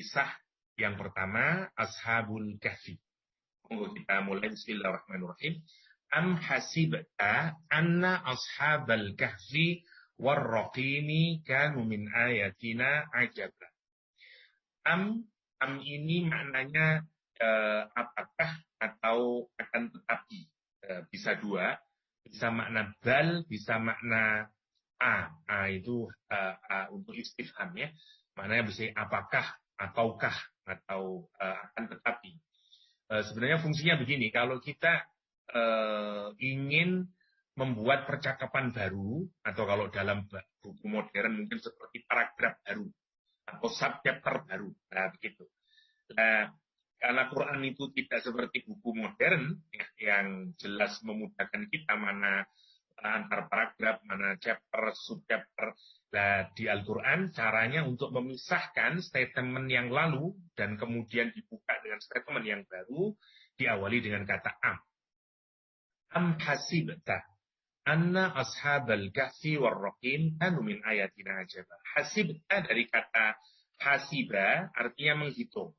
kisah yang pertama, Ashabul Kahfi. Monggo kita mulai, bismillahirrahmanirrahim. Am hasibta anna ashabal kahfi warraqimi kanu min ayatina ajaba. Am ini maknanya apakah atau akan tetapi. Bisa dua, bisa makna bal, bisa makna itu untuk istifham ya. Maknanya bisa apakah, ataukah, atau akan tetapi. Sebenarnya fungsinya begini, kalau kita ingin membuat percakapan baru, atau kalau dalam buku modern mungkin seperti paragraf baru, atau subchapter baru, nah begitu. Nah, karena Quran itu tidak seperti buku modern ya, yang jelas memudahkan kita mana antar paragraf, mana chapter, subchapter. Nah, di Al-Quran caranya untuk memisahkan statement yang lalu dan kemudian dibuka dengan statement yang baru diawali dengan kata am. Am hasibta anna ashabal kahfi warraqim kanu min ayatina ajaba. Hasibta dari kata hasiba artinya menghitung.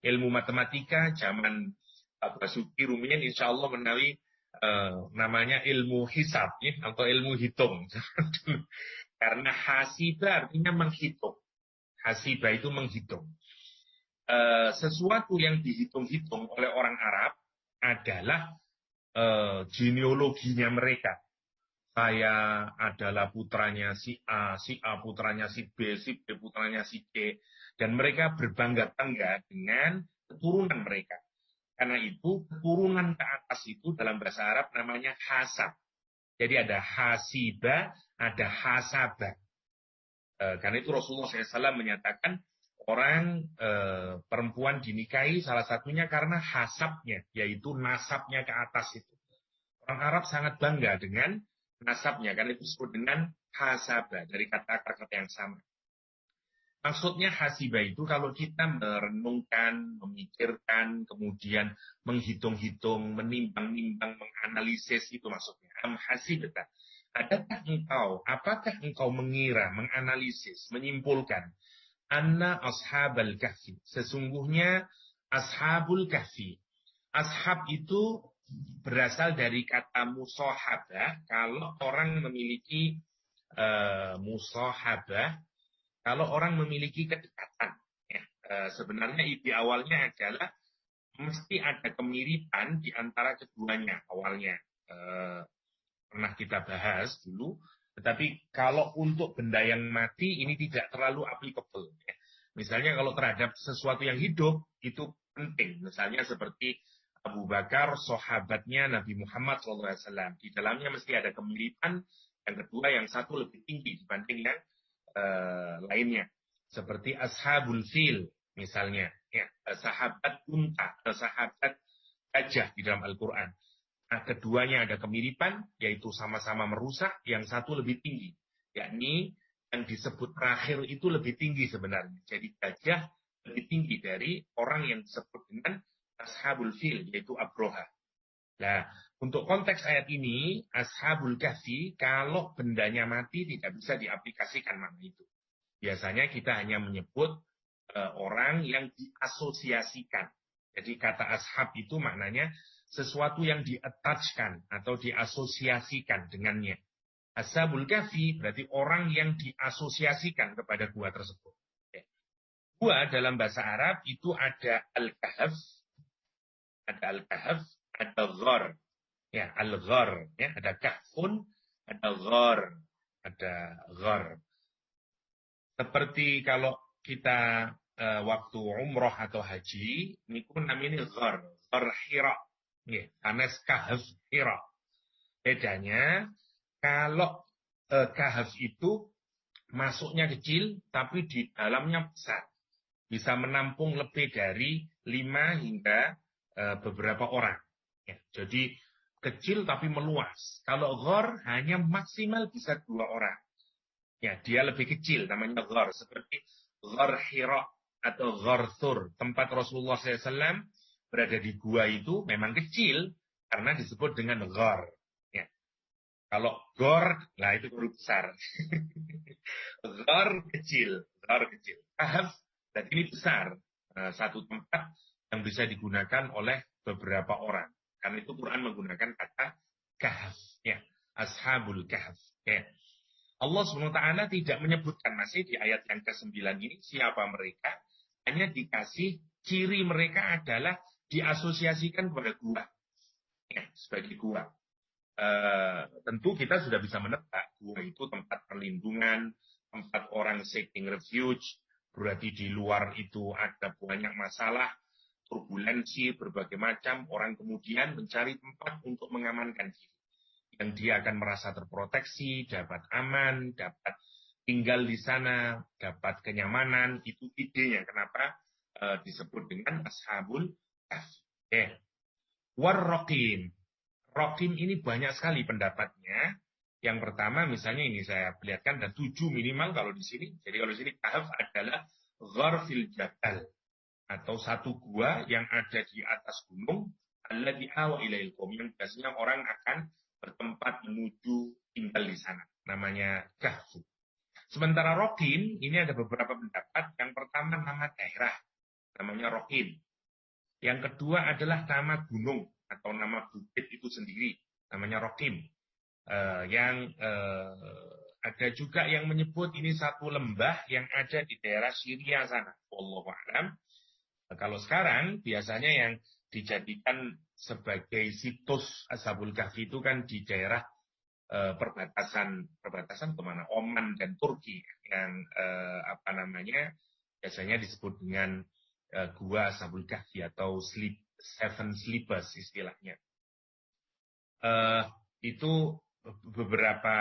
Ilmu matematika zaman Basuki Rumiyin insya Allah menawi namanya ilmu hisab ya, atau ilmu hitung. Karena hasiba artinya menghitung. Hasiba itu menghitung. Sesuatu yang dihitung-hitung oleh orang Arab adalah genealoginya mereka. Saya adalah putranya si A putranya si B putranya si C. Dan mereka berbangga-bangga dengan keturunan mereka. Karena itu, keturunan ke atas itu dalam bahasa Arab namanya hasab. Jadi ada hasiba, ada hasaba. Karena itu Rasulullah SAW menyatakan orang perempuan dinikahi salah satunya karena hasabnya, yaitu nasabnya ke atas itu. Orang Arab sangat bangga dengan nasabnya, karena itu disebut dengan hasaba, dari kata-kata yang sama. Maksudnya hasiba itu kalau kita merenungkan, memikirkan, kemudian menghitung-hitung, menimbang-nimbang, menganalisis, itu maksudnya. Am hasibta. Apakah engkau mengira, menganalisis, menyimpulkan, anna ashabal kahfi. Sesungguhnya ashabul kahfi. Ashab itu berasal dari kata musahabah. Kalau orang memiliki musahabah, kalau orang memiliki kedekatan, ya, sebenarnya ide awalnya adalah mesti ada kemiripan di antara keduanya awalnya. Pernah kita bahas dulu, tetapi kalau untuk benda yang mati ini tidak terlalu applicable. Ya. Misalnya kalau terhadap sesuatu yang hidup itu penting. Misalnya seperti Abu Bakar, sahabatnya Nabi Muhammad SAW. Di dalamnya mesti ada kemiripan. Yang kedua, yang satu lebih tinggi dibanding yang lainnya. Seperti Ashabul Fil, misalnya. Ya, sahabat unta, sahabat gajah di dalam Al-Quran. Nah, keduanya ada kemiripan, yaitu sama-sama merusak, yang satu lebih tinggi. Yakni yang disebut terakhir itu lebih tinggi sebenarnya. Jadi gajah lebih tinggi dari orang yang disebut dengan Ashabul Fil, yaitu Abroha. Nah, untuk konteks ayat ini, Ashabul Kahfi, kalau bendanya mati tidak bisa diaplikasikan makna itu. Biasanya kita hanya menyebut orang yang diasosiasikan. Jadi kata ashab itu maknanya sesuatu yang di-attachkan atau diasosiasikan dengannya. Ashabul Kahfi berarti orang yang diasosiasikan kepada gua tersebut. Gua dalam bahasa Arab itu ada al-kahf, ada ghar. Ya, al-ghar, ya, ada kahfun, ada ghar, ada ghar. Seperti kalau kita waktu umroh atau haji, ini pun namanya ghar Hira. Ya, Anas kahf Hira. Bedanya, kalau kahf itu masuknya kecil, tapi di dalamnya besar. Bisa menampung lebih dari 5 hingga beberapa orang. Ya, jadi kecil tapi meluas. Kalau ghar hanya maksimal bisa 2 orang. Ya, dia lebih kecil, namanya ghar. Seperti ghar Hira atau ghar Thur. Tempat Rasulullah SAW berada di gua itu memang kecil karena disebut dengan ghar. Ya. Kalau ghar, lah itu baru besar. Ghar kecil. Kahf Dan ini besar, satu tempat yang bisa digunakan oleh beberapa orang. Karena itu Quran menggunakan kata kahf, ya, ashabul kahf. Ya. Allah SWT tidak menyebutkan masih di ayat yang ke-9 ini siapa mereka, hanya dikasih ciri mereka adalah diasosiasikan kepada gua, ya, sebagai gua. Tentu kita sudah bisa menebak gua itu tempat perlindungan, tempat orang seeking refuge, berarti di luar itu ada banyak masalah, turbulensi, berbagai macam, orang kemudian mencari tempat untuk mengamankan diri. Yang dia akan merasa terproteksi, dapat aman, dapat tinggal di sana, dapat kenyamanan, itu idenya kenapa disebut dengan ashabul kahfi. Warroqim. Roqim ini banyak sekali pendapatnya. Yang pertama misalnya ini saya perlihatkan, dan 7 minimal kalau di sini. Jadi kalau di sini kahf adalah gharfil jabal, atau satu gua yang ada di atas gunung, alladzi awa ilail qaum, yang biasanya orang akan bertempat menuju tinggal di sana. Namanya kahf. Sementara roqim ini ada beberapa pendapat. Yang pertama nama daerah, namanya roqim. Yang kedua adalah nama gunung atau nama bukit itu sendiri, namanya roqim. Ada juga yang menyebut ini satu lembah yang ada di daerah Syria sana. Wallahu a'lam. Kalau sekarang biasanya yang dijadikan sebagai situs Ashabul Kahfi itu kan di daerah perbatasan kemana, Oman dan Turki, yang biasanya disebut dengan gua Ashabul Kahfi atau Seven Sleepers istilahnya. Itu beberapa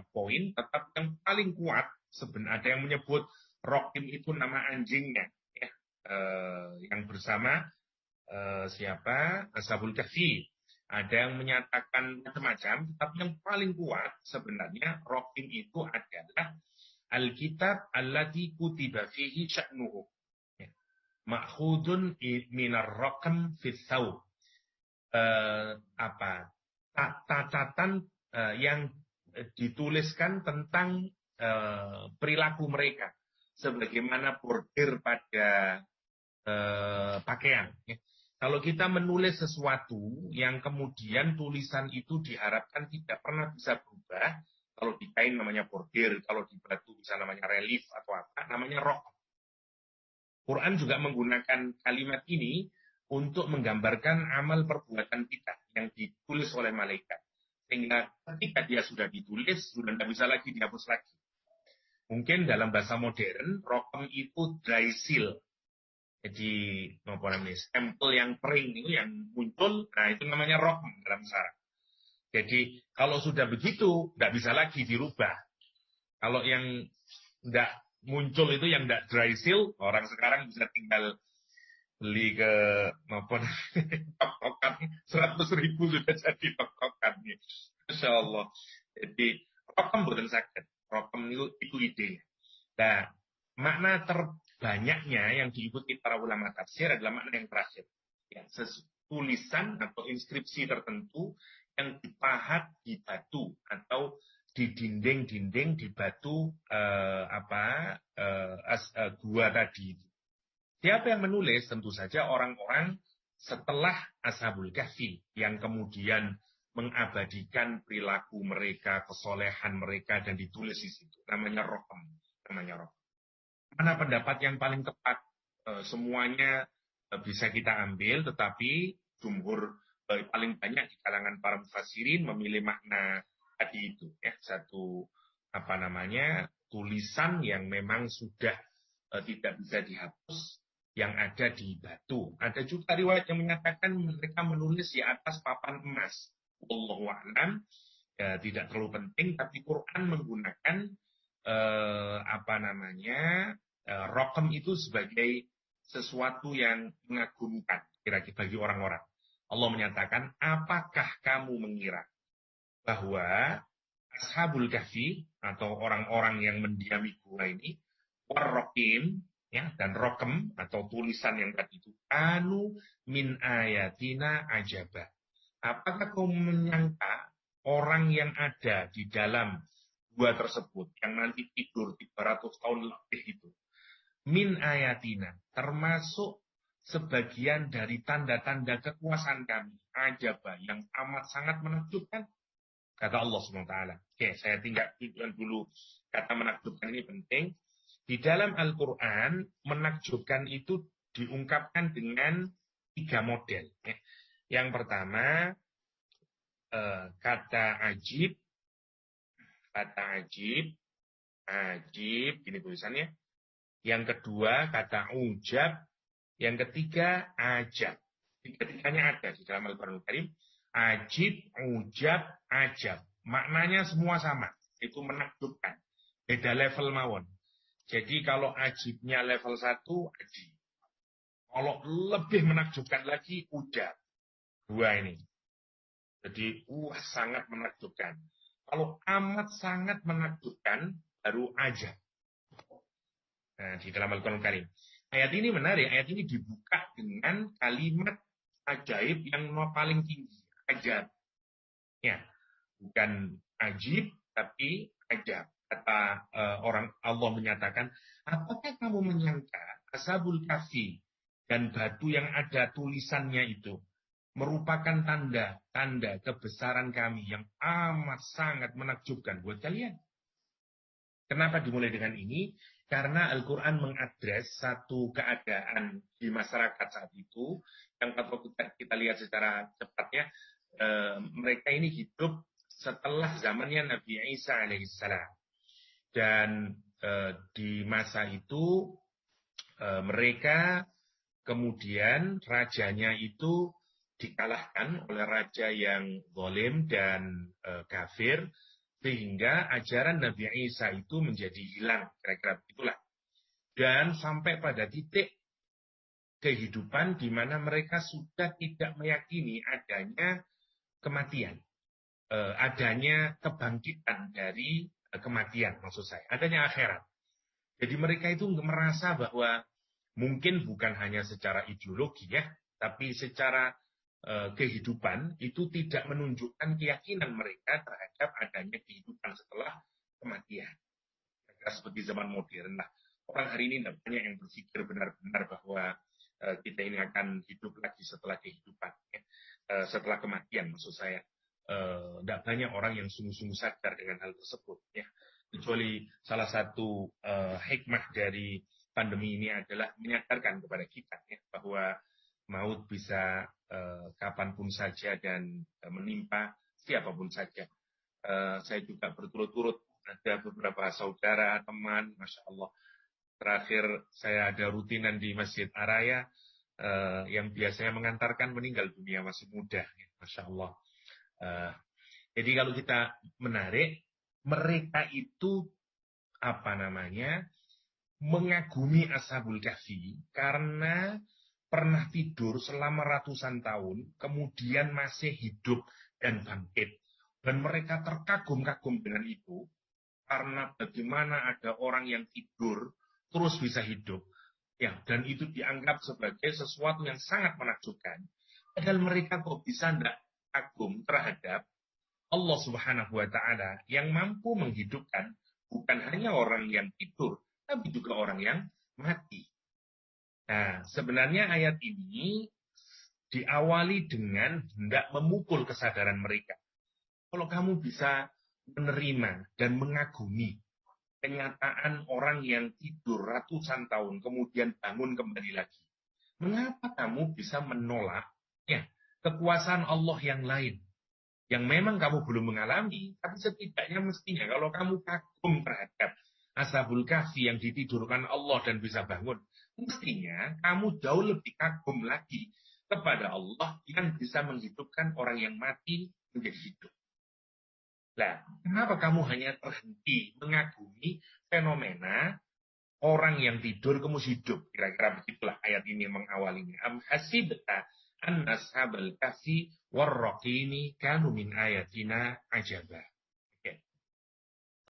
poin, tetap yang paling kuat sebenarnya ada yang menyebut roqim itu nama anjingnya, ya, yang bersama siapa, Ashabul Kahfi. Ada yang menyatakan macam-macam, tapi yang paling kuat sebenarnya roqim itu adalah Alkitab allati kutiba fihi sya'nuhu, ya. Ma'khudun minar raqam fis thawb. Catatan yang dituliskan tentang perilaku mereka, sebagaimana bordir pada pakaian. Kalau kita menulis sesuatu yang kemudian tulisan itu diharapkan tidak pernah bisa berubah, kalau di kain namanya bordir, kalau di batu bisa namanya relief atau apa, namanya rok. Quran juga menggunakan kalimat ini untuk menggambarkan amal perbuatan kita yang ditulis oleh malaikat. Sehingga ketika dia sudah ditulis, sudah tidak bisa lagi dihapus lagi. Mungkin dalam bahasa modern, rokem itu dry seal. Jadi, stempel yang kering itu yang muncul, nah itu namanya rokem dalam syarat. Jadi, kalau sudah begitu, tidak bisa lagi dirubah. Kalau yang tidak muncul itu yang tidak dry seal, orang sekarang bisa tinggal beli ke tok-tokan 100.000 sudah jadi tok-tokan. Masya Allah. Jadi rokem bukan sakit. Rokem itu ide. Nah, makna terbanyaknya yang diikuti para ulama tafsir adalah makna yang terakhir. Ya, tulisan atau inskripsi tertentu yang dipahat di batu atau di dinding-dinding di batu gua tadi. Siapa yang menulis? Tentu saja orang-orang setelah Ashabul Kahfi yang kemudian mengabadikan perilaku mereka, kesolehan mereka, dan ditulis di situ. Namanya roqam. Mana pendapat yang paling tepat? Semuanya bisa kita ambil, tetapi jumhur paling banyak di kalangan para mufassirin memilih makna tadi itu, ya, satu tulisan yang memang sudah tidak bisa dihapus, yang ada di batu. Ada juga riwayat yang menyatakan mereka menulis di atas papan emas. Wallahu a'lam, tidak terlalu penting, tapi Quran menggunakan roqam itu sebagai sesuatu yang mengagumkan kira-kira bagi orang-orang. Allah menyatakan, apakah kamu mengira bahwa Ashabul Kahfi atau orang-orang yang mendiami gua ini, warroqim, ya, dan rokem atau tulisan yang tadi itu, anu min ayatina ajaba. Apakah kau menyangka orang yang ada di dalam gua tersebut yang nanti tidur 300 tahun lebih itu min ayatina, termasuk sebagian dari tanda-tanda kekuasaan kami, ajaba, yang amat sangat menakjubkan, kata Allah SWT. Oke, saya tinggal dulu kata menakjubkan ini penting. Di dalam Al-Quran, menakjubkan itu diungkapkan dengan 3 model. Yang pertama, kata ajib, ajib, ini tulisannya. Yang kedua, kata ujab. Yang ketiga, ajab. Tiga-tiganya ada di dalam Al-Quran Karim. Ajib, ujab, ajab. Maknanya semua sama. Itu menakjubkan. Beda level mawon. Jadi kalau ajibnya level 1, ajib. Kalau lebih menakjubkan lagi, ujab. 2 ini. Jadi, sangat menakjubkan. Kalau amat sangat menakjubkan, baru ajab. Nah, di dalam Al-Quran Karim. Ayat ini menarik. Ayat ini dibuka dengan kalimat ajaib yang paling tinggi. Ajab. Ya, bukan ajib, tapi ajab. Kata orang Allah menyatakan, apakah kamu menyangka Ashabul Kahfi dan batu yang ada tulisannya itu merupakan tanda-tanda kebesaran kami yang amat sangat menakjubkan buat kalian? Kenapa dimulai dengan ini? Karena Al-Quran mengadres satu keadaan di masyarakat saat itu, yang kalau kita lihat secara cepatnya, mereka ini hidup setelah zamannya Nabi Isa alaihissalam. Dan di masa itu, mereka kemudian rajanya itu dikalahkan oleh raja yang zalim dan kafir, sehingga ajaran Nabi Isa itu menjadi hilang, kira-kira begitulah. Dan sampai pada titik kehidupan di mana mereka sudah tidak meyakini adanya kematian, adanya kebangkitan dari kematian, maksud saya, adanya akhirat. Jadi mereka itu merasa bahwa mungkin bukan hanya secara ideologi ya, tapi secara kehidupan itu tidak menunjukkan keyakinan mereka terhadap adanya kehidupan setelah kematian. Seperti zaman modern lah. Orang hari ini tidak banyak yang berpikir benar-benar bahwa kita ini akan hidup lagi setelah kehidupan, ya. Setelah kematian maksud saya. Tidak banyak orang yang sungguh-sungguh sadar dengan hal tersebut. Ya. Kecuali salah satu hikmah dari pandemi ini adalah menyadarkan kepada kita ya, bahwa maut bisa kapanpun saja dan menimpa siapapun saja. Saya juga berturut-turut ada beberapa saudara, teman, Masya Allah. Terakhir saya ada rutinan di Masjid Araya yang biasanya mengantarkan meninggal dunia masih muda. Ya, Masya Allah. Jadi kalau kita menarik, mereka itu mengagumi Ashabul Kahfi karena pernah tidur selama ratusan tahun, kemudian masih hidup dan bangkit. Dan mereka terkagum-kagum dengan itu, karena bagaimana ada orang yang tidur terus bisa hidup. Ya, dan itu dianggap sebagai sesuatu yang sangat menakjubkan. Padahal mereka kok bisa tidak kagum terhadap Allah Subhanahu wa Ta'ala yang mampu menghidupkan bukan hanya orang yang tidur, tapi juga orang yang mati. Nah, sebenarnya ayat ini diawali dengan hendak memukul kesadaran mereka. Kalau kamu bisa menerima dan mengagumi kenyataan orang yang tidur ratusan tahun kemudian bangun kembali lagi, mengapa kamu bisa menolak kekuasaan Allah yang lain yang memang kamu belum mengalami, tapi setidaknya mestinya kalau kamu kagum terhadap Ashabul Kahfi yang ditidurkan Allah dan bisa bangun, mestinya kamu jauh lebih kagum lagi kepada Allah yang bisa menghidupkan orang yang mati menjadi hidup. Nah, kenapa kamu hanya terhenti mengagumi fenomena orang yang tidur kemudian hidup? Kira-kira begitulah ayat ini mengawalinya. Am hasibta an ashabal kahfi warraqimi kanu min ayatina ajaba.